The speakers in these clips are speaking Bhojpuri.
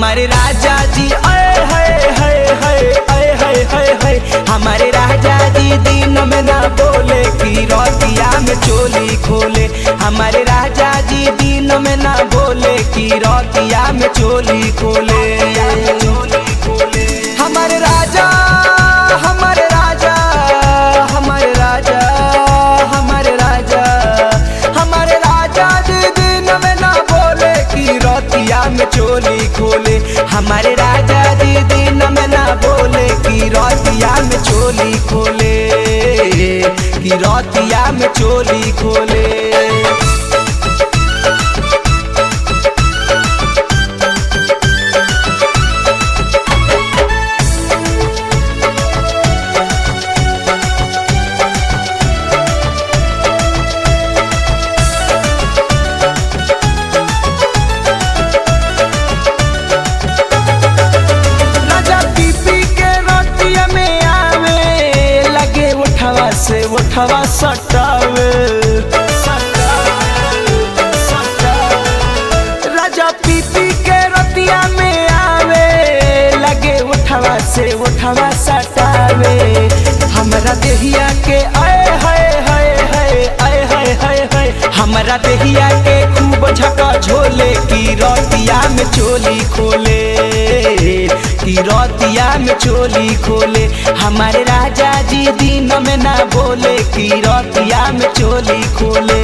हमारे राजा जी आए हाय हाय हाय आए हाय हाय हाय। हमारे राजा जी दिन में ना बोले कि रतिया में चोली खोले। हमारे राजा जी दिन में ना बोले कि रतिया में चोली खोले। हमारे राजा हमारे राजा हमारे राजा हमारे राजा हमारे राजा जी दिन में ना बोले कि रतिया में चोली खोले। हमारे राजा जी दिन में ना बोले कि रतिया में चोली खोले कि रतिया में चोली खोले। से उठवा सटावे राजा पीपी के रतिया में आवे लगे उठवा से उठवा सटावे। हमरा देहिया के आए हाय हाय हाय आए हाय हाय हाय। हमरा देहिया के खूब झका झोले कि रतिया में चोली खोले कि रतिया में चोली खोले। हमारे राजा जी दिन में ना बोले कि रतिया में चोली खोले।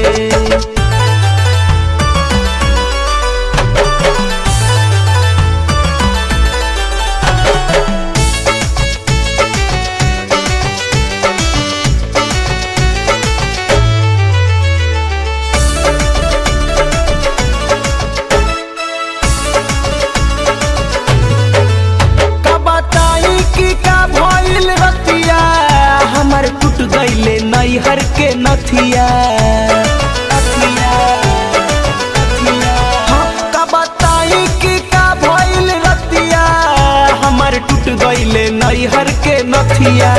टूट गईले नैहर के नथिया का बताई कि का भइल रतिया। हमर टूट गईले नैहर के नथिया।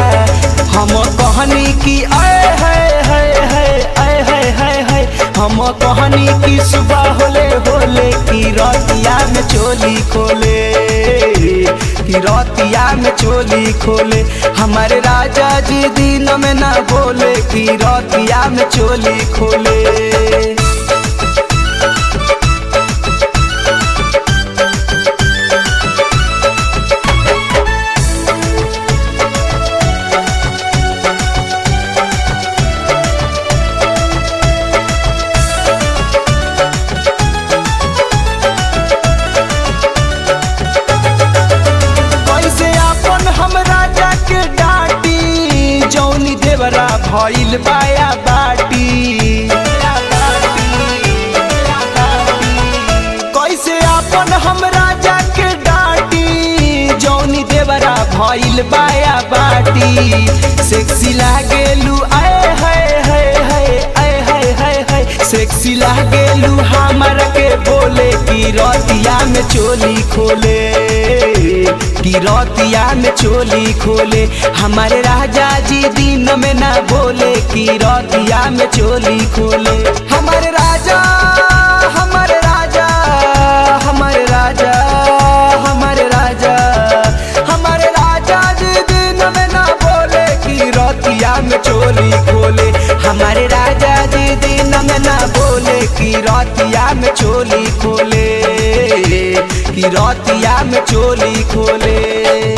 हम कहनी कि आए हाय हाय हाय आए हाय हाय हाय। हम कहनी कि सुबह होले होले कि रतिया में चोली खोले कि रतिया में चोली खोले। हमारे राजा जी दिन में ना बोले कि रतिया में चोली खोले। देवरा भइल बाया बाटी कैसे अपन हम राजा के डाटी। जौनी देवरा भइल बाया बाटी सेक्सी लागेलू आए हाय हाय हाय आए हाय हाय हाय। सेक्सी लागेलू हमरा के बोले कि रतिया में चोली खोले कि रतिया में चोली खोले। हमारे राजा जी दिन में ना बोले कि रतिया में चोली खोले। हमारे राजा हमारे राजा हमारे राजा हमारे राजा हमारे राजा जी दिन में ना बोले कि रतिया में चोली खोले। हमारे राजा जी दिन में ना बोले कि रतिया में चोली खोले कि रतिया में चोली खोले।